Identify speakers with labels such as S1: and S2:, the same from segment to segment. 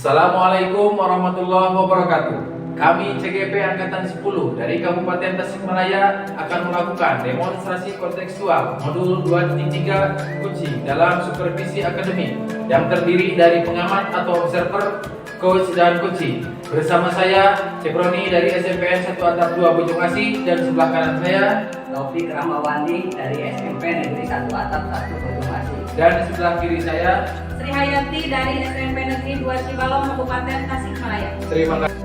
S1: Assalamualaikum warahmatullahi wabarakatuh. Kami CGP Angkatan 10 dari Kabupaten Tasikmalaya akan melakukan demonstrasi kontekstual modul 2.3 coaching dalam supervisi akademik yang terdiri dari pengamat atau observer, coach dan coaching. Bersama saya Cekroni dari SMPN 1 Atap 2 Bojongasi dan sebelah kanan saya
S2: Taufik Rahmawandi dari SMP Negeri 1 Atap 1 Bojongasi.
S1: dan sebelah kiri saya
S3: Sri Hayati dari SMP Negeri 2 Cibalong, Kabupaten Tasikmalaya.
S1: terima kasih.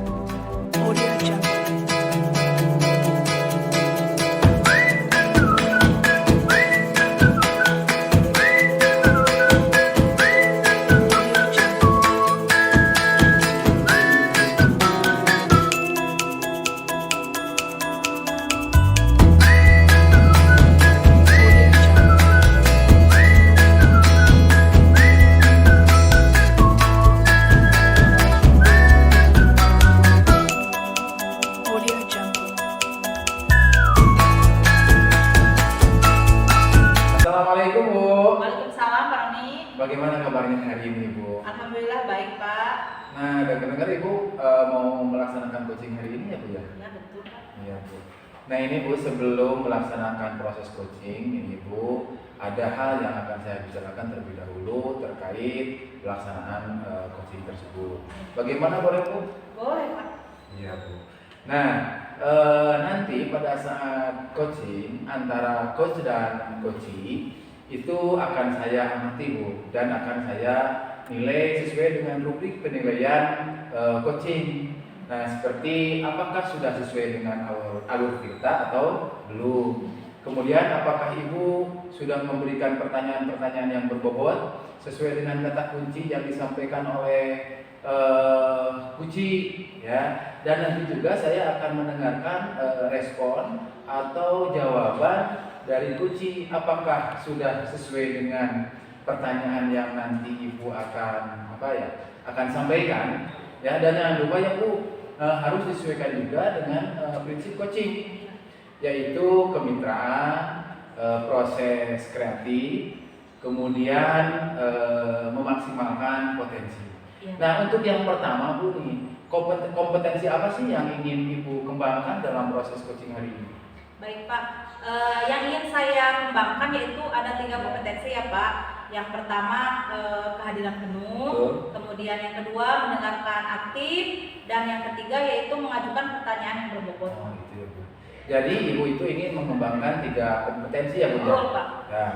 S1: Assalamualaikum Bu.
S3: Waalaikumsalam Pak Roni.
S1: Bagaimana kabarnya hari ini Bu?
S3: Alhamdulillah baik Pak.
S1: Nah, dengar Ibu mau melaksanakan coaching hari ini ya Bu ya?
S3: Ya betul Pak.
S1: Iya Bu. Nah ini Bu, sebelum melaksanakan proses coaching ini Bu, ada hal yang akan saya bicarakan terlebih dahulu terkait pelaksanaan coaching tersebut. Bagaimana boleh Bu?
S3: Boleh Pak.
S1: Iya Bu. Nah nanti pada saat coaching antara coach dan coachee itu akan saya amati Bu, dan akan saya nilai sesuai dengan rubrik penilaian coaching. Nah, seperti apakah sudah sesuai dengan alur kita atau belum. Kemudian apakah Ibu sudah memberikan pertanyaan-pertanyaan yang berbobot sesuai dengan kata kunci yang disampaikan oleh kunci ya. Dan nanti juga saya akan mendengarkan respon atau jawaban dari kunci, apakah sudah sesuai dengan pertanyaan yang nanti Ibu akan akan sampaikan ya. Dan jangan lupa ya Bu, harus disesuaikan juga dengan prinsip coaching, yaitu kemitraan, proses kreatif, kemudian memaksimalkan potensi.
S3: Ya.
S1: Nah, untuk yang pertama Bu nih, kompetensi apa sih yang ingin Ibu kembangkan dalam proses coaching hari ini?
S3: Baik Pak. Yang ingin saya kembangkan yaitu ada 3 kompetensi ya Pak. Yang pertama kehadiran penuh,
S1: Betul.
S3: kemudian yang kedua mendengarkan aktif, dan yang ketiga yaitu mengajukan pertanyaan yang berbobot.
S1: Oh, gitu ya Bu. Jadi Ibu itu ingin mengembangkan 3 kompetensi ya Bu?
S3: Betul Pak.
S1: Ya,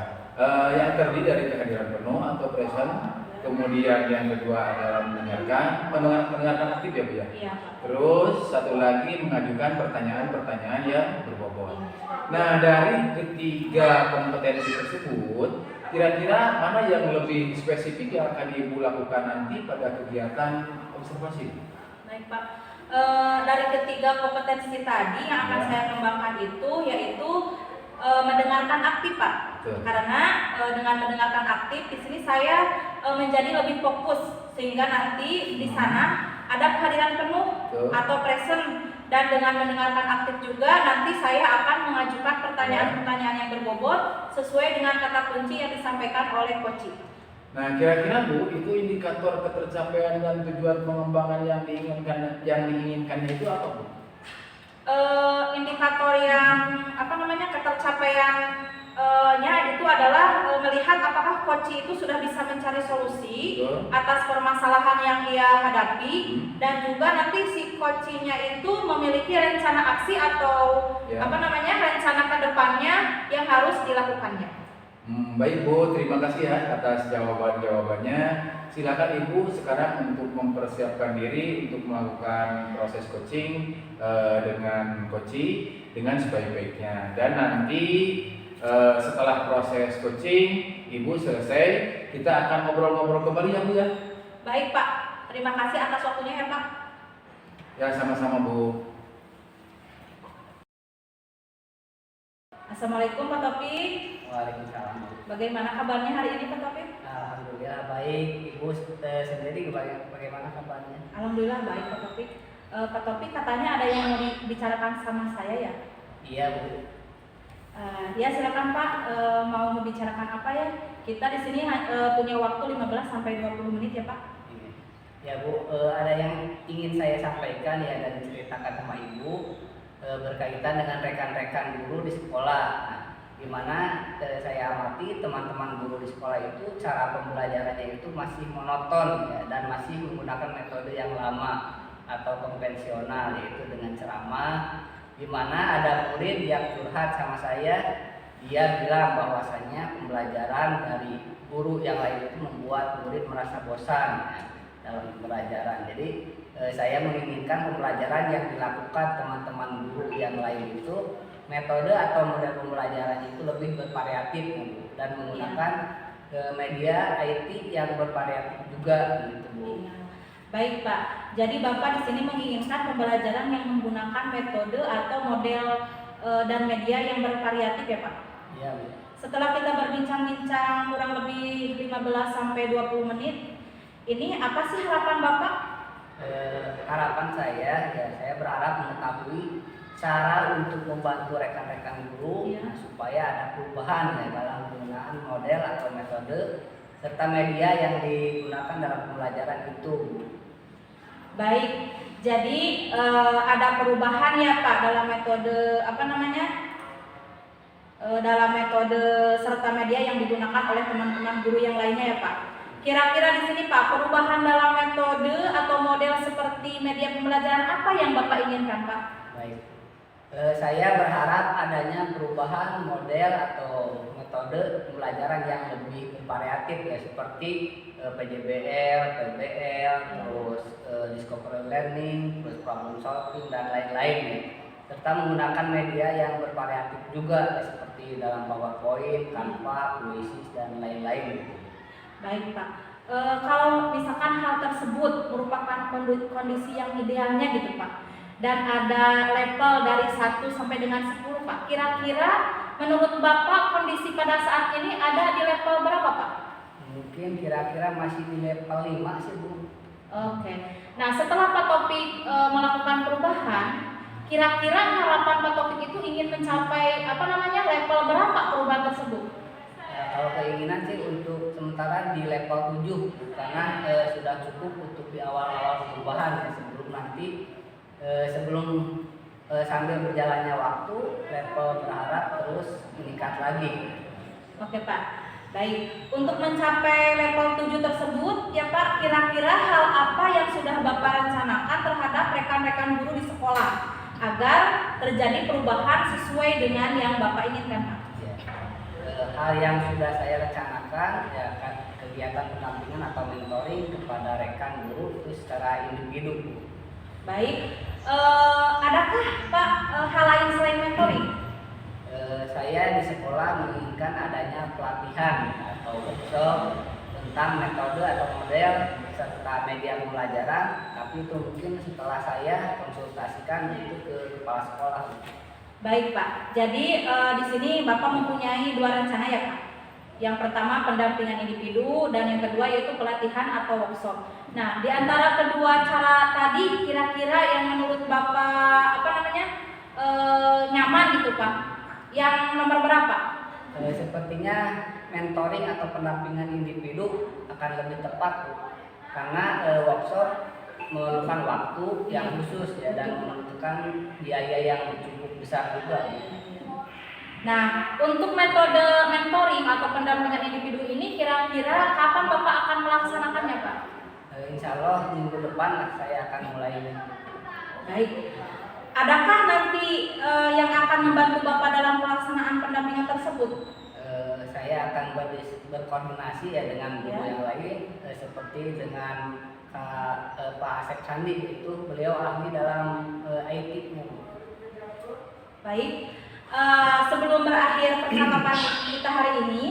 S1: yang terdiri dari kehadiran penuh atau present, kemudian yang kedua adalah mendengarkan aktif ya Bu ya.
S3: Iya Pak.
S1: Terus satu lagi mengajukan pertanyaan-pertanyaan yang berbobot. Nah, dari ketiga kompetensi tersebut, kira-kira mana yang lebih spesifik yang akan Ibu lakukan nanti pada kegiatan observasi?
S3: Baik Pak. Dari ketiga kompetensi tadi yang akan saya kembangkan itu yaitu mendengarkan aktif Pak.
S1: Betul.
S3: Karena dengan mendengarkan aktif di sini saya menjadi lebih fokus, sehingga nanti di sana ada kehadiran penuh
S1: Betul.
S3: atau present, dan dengan mendengarkan aktif juga nanti saya akan mengajukan pertanyaan-pertanyaan yang berbobot sesuai dengan kata kunci yang disampaikan oleh coach.
S1: Nah, kira-kira Bu, itu indikator ketercapaian dan tujuan pengembangan yang diinginkannya itu apa Bu?
S3: Indikator yang ketercapaiannya itu adalah melihat apakah coach itu sudah bisa mencari solusi
S1: Betul.
S3: atas permasalahan yang ia hadapi, dan juga nanti si coachnya itu memiliki rencana aksi atau rencana ke depannya yang harus dilakukannya.
S1: Baik Bu, terima kasih ya atas jawabannya. Silakan Ibu sekarang untuk mempersiapkan diri untuk melakukan proses coaching dengan coachee dengan sebaik-baiknya. Dan nanti setelah proses coaching Ibu selesai, kita akan ngobrol-ngobrol kembali ya Bu ya.
S3: Baik Pak, terima kasih atas waktunya ya Pak.
S1: Ya, sama-sama Bu.
S3: Assalamualaikum Pak Taufik.
S2: Waalaikumsalam.
S3: Bagaimana kabarnya hari ini Pak Taufik?
S2: Alhamdulillah baik. Ibu sendiri bagaimana kabarnya?
S3: Alhamdulillah baik Pak Taufik. Pak Taufik katanya ada yang mau dibicarakan sama saya ya?
S2: Iya Bu.
S3: Ya silakan Pak, mau membicarakan apa ya? Kita di sini punya waktu 15 sampai 20 menit ya Pak.
S2: Ya Bu, ada yang ingin saya sampaikan ya dan diceritakan sama Ibu berkaitan dengan rekan-rekan guru di sekolah. Nah, di mana saya amati teman-teman guru di sekolah itu cara pembelajarannya itu masih monoton ya, dan masih menggunakan metode yang lama atau konvensional, yaitu dengan ceramah, di mana ada murid yang curhat sama saya. Dia bilang bahwasanya pembelajaran dari guru yang lain itu membuat murid merasa bosan ya, dalam pembelajaran. Jadi saya menginginkan pembelajaran yang dilakukan teman-teman guru yang lain itu metode atau model pembelajaran itu lebih bervariatif gitu, dan menggunakan media IT yang bervariatif juga gitu Bu.
S3: Baik Pak, jadi Bapak di sini menginginkan pembelajaran yang menggunakan metode atau model dan media yang bervariatif ya Pak?
S2: Iya Bu.
S3: Setelah kita berbincang-bincang kurang lebih 15 sampai 20 menit, ini apa sih harapan Bapak?
S2: Harapan saya ya, saya berharap mengetahui cara untuk membantu rekan-rekan guru
S3: Ya.
S2: supaya ada perubahan ya dalam penggunaan model atau metode serta media yang digunakan dalam pembelajaran itu.
S3: Baik, jadi ada perubahan ya Pak dalam metode dalam metode serta media yang digunakan oleh teman-teman guru yang lainnya ya Pak. Kira-kira di sini Pak, perubahan dalam metode atau model seperti media pembelajaran apa yang Bapak inginkan Pak?
S2: Baik, saya berharap adanya perubahan model atau metode pembelajaran yang lebih bervariatif ya, seperti PJBL, PBL, terus discovery learning, terus problem solving dan lain-lain ya. Serta menggunakan media yang bervariatif juga ya, seperti dalam PowerPoint, Canva, Ulysses dan lain-lain.
S3: Baik Pak, kalau misalkan hal tersebut merupakan kondisi yang idealnya gitu Pak, dan ada level dari 1 sampai dengan 10 Pak, kira-kira menurut Bapak kondisi pada saat ini ada di level berapa Pak?
S2: Mungkin kira-kira masih di level 5 sih Bu.
S3: Oke, nah setelah Pak Topik melakukan perubahan, kira-kira harapan Pak Topik itu ingin mencapai level berapa perubahan tersebut?
S2: Kalau keinginan sih untuk sementara di level 7 karena sudah cukup untuk di awal-awal perubahan ya, sebelum nanti sambil berjalannya waktu level berharap terus meningkat lagi.
S3: Oke Pak, baik. Untuk mencapai level 7 tersebut ya Pak, kira-kira hal apa yang sudah Bapak rencanakan terhadap rekan-rekan guru di sekolah agar terjadi perubahan sesuai dengan yang Bapak inginkan Pak?
S2: Hal yang sudah saya rencanakan ya kan kegiatan pendampingan atau mentoring kepada rekan guru itu secara individu.
S3: Baik, adakah Pak hal lain selain mentoring?
S2: Saya di sekolah menginginkan adanya pelatihan atau workshop tentang metode atau model serta media pembelajaran, tapi itu mungkin setelah saya konsultasikan itu ke kepala sekolah.
S3: Baik Pak, jadi di sini Bapak mempunyai 2 rencana ya Pak. Yang pertama pendampingan individu dan yang kedua yaitu pelatihan atau workshop. Nah, di antara kedua cara tadi kira-kira yang menurut Bapak nyaman gitu Pak? Yang nomor berapa?
S2: Sepertinya mentoring atau pendampingan individu akan lebih tepat Bu. Karena workshop memerlukan waktu yang khusus ya dan membutuhkan biaya yang cukup besar juga.
S3: Nah, untuk metode mentoring atau pendampingan individu ini kira-kira kapan Bapak akan melaksanakannya Pak?
S2: Insya Allah minggu depan saya akan mulai.
S3: Baik. Adakah nanti yang akan membantu Bapak dalam pelaksanaan pendampingan tersebut?
S2: Saya akan berkoordinasi ya dengan guru yang lain seperti dengan Pak Asep Sandi, itu beliau ahli dalam IT-nya.
S3: Baik, sebelum berakhir percakapan kita hari ini,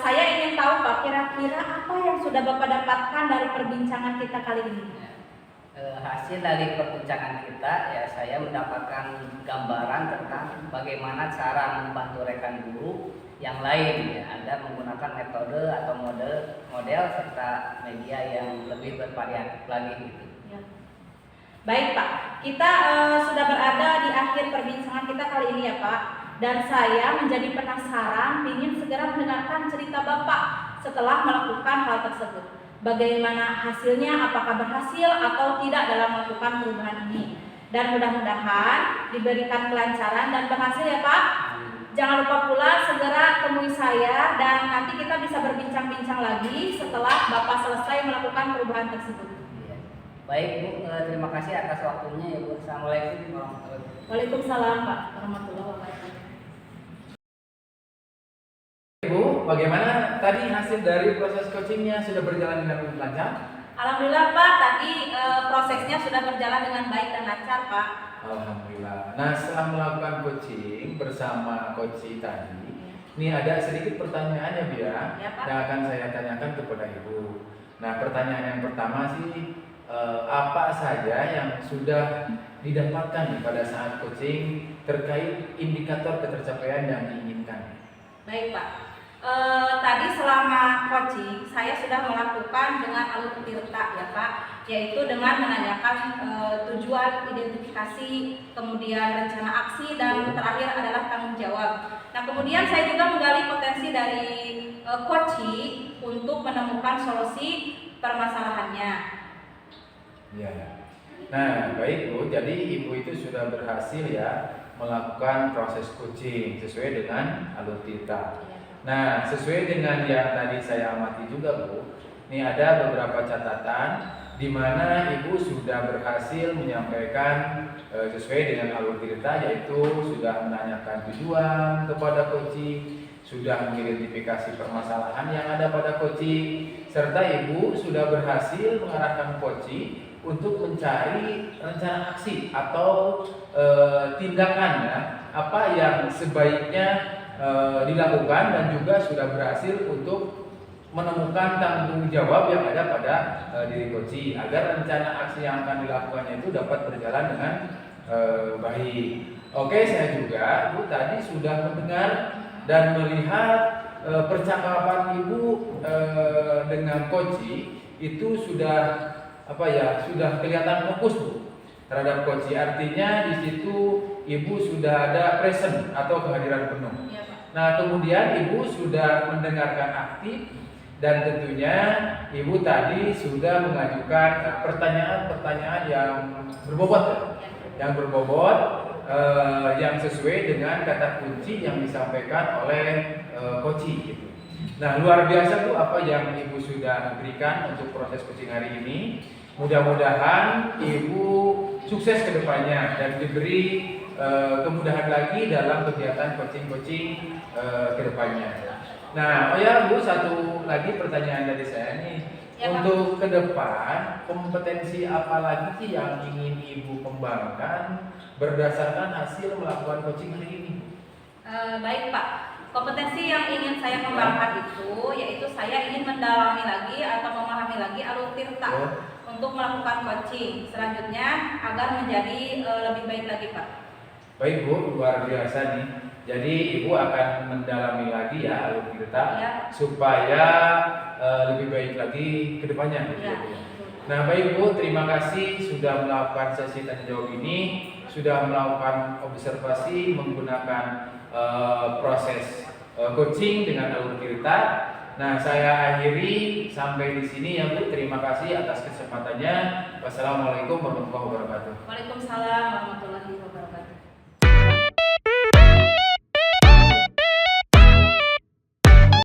S3: saya ingin tahu Pak, kira-kira apa yang sudah Bapak dapatkan dari perbincangan kita kali ini?
S2: Hasil dari perbincangan kita ya, saya mendapatkan gambaran tentang bagaimana cara membantu rekan guru yang lain ya, Anda menggunakan metode atau model serta media yang lebih bervariatif lagi gitu.
S3: Ya. Baik Pak, kita sudah berada di akhir perbincangan kita kali ini ya Pak. Dan saya menjadi penasaran ingin segera mendengarkan cerita Bapak setelah melakukan hal tersebut. bagaimana hasilnya, apakah berhasil atau tidak dalam melakukan perubahan ini. Dan mudah-mudahan diberikan kelancaran dan berhasil ya Pak. Jangan lupa pula segera temui saya dan nanti kita bisa berbincang-bincang lagi setelah Bapak selesai melakukan perubahan tersebut.
S2: Iya. Baik Bu, terima kasih atas waktunya ya Bu. Assalamualaikum warahmatullahi wabarakatuh.
S3: Waalaikumsalam Pak warahmatullahi wabarakatuh.
S1: Ibu, bagaimana tadi hasil dari proses coachingnya, sudah berjalan dengan lancar?
S3: Alhamdulillah Pak, tadi prosesnya sudah berjalan dengan baik dan lancar Pak.
S1: Alhamdulillah. Nah, setelah melakukan coaching bersama coach tadi, ini ada sedikit pertanyaan ya Bu ya,
S3: Ya, Pak.
S1: yang akan saya tanyakan kepada Ibu. Nah, pertanyaan yang pertama sih, apa saja yang sudah didapatkan nih pada saat coaching terkait indikator ketercapaian yang diinginkan?
S3: Baik Pak. Tadi selama coaching saya sudah melakukan dengan alur tirta ya Pak, yaitu dengan menanyakan tujuan, identifikasi, kemudian rencana aksi, dan terakhir adalah tanggung jawab. Nah kemudian saya juga menggali potensi dari coaching untuk menemukan solusi permasalahannya.
S1: Ya. Nah, baik Bu. Jadi Ibu itu sudah berhasil ya melakukan proses coaching sesuai dengan alur tirta. Nah, sesuai dengan yang tadi saya amati juga Bu, ini ada beberapa catatan di mana Ibu sudah berhasil menyampaikan sesuai dengan alur tirta, yaitu sudah menanyakan tujuan kepada coaching, sudah mengidentifikasi permasalahan yang ada pada coaching, serta Ibu sudah berhasil mengarahkan coaching untuk mencari rencana aksi atau tindakan ya, apa yang sebaiknya dilakukan, dan juga sudah berhasil untuk menemukan tanggung jawab yang ada pada diri coaching agar rencana aksi yang akan dilakukannya itu dapat berjalan dengan baik. Oke, saya juga Bu tadi sudah mendengar dan melihat percakapan Ibu dengan coaching itu sudah sudah kelihatan fokus Bu terhadap coaching. Artinya di situ Ibu sudah ada present atau kehadiran penuh.
S3: Ya, Pak.
S1: Nah, kemudian Ibu sudah mendengarkan aktif, dan tentunya Ibu tadi sudah mengajukan pertanyaan-pertanyaan yang berbobot, yang sesuai dengan kata kunci yang disampaikan oleh coaching gitu. Nah, luar biasa Bu apa yang Ibu sudah berikan untuk proses coaching hari ini. Mudah-mudahan Ibu sukses ke depannya dan diberi kemudahan lagi dalam kegiatan coaching ke depannya. Nah, Bu, satu lagi pertanyaan dari saya nih.
S3: Ya, Pak.
S1: Untuk ke depan, kompetensi apa lagi sih yang ingin Ibu kembangkan berdasarkan hasil melakukan coaching hari ini?
S3: Baik Pak, kompetensi yang ingin saya kembangkan itu yaitu saya ingin mendalami lagi atau memahami lagi alur tirta untuk melakukan coaching selanjutnya agar menjadi lebih baik lagi Pak.
S1: Baik Bu, luar biasa nih. Jadi Ibu akan mendalami lagi ya alur tirta
S3: Ya.
S1: supaya lebih baik lagi ke depannya.
S3: Ya.
S1: Nah, baik Bu, terima kasih sudah melakukan sesi tanya jawab ini, sudah melakukan observasi menggunakan proses coaching dengan alur tirta. Nah, saya akhiri sampai di sini ya Bu. Terima kasih atas kesempatannya. Wassalamualaikum warahmatullahi wabarakatuh.
S3: Waalaikumsalam warahmatullahi wabarakatuh.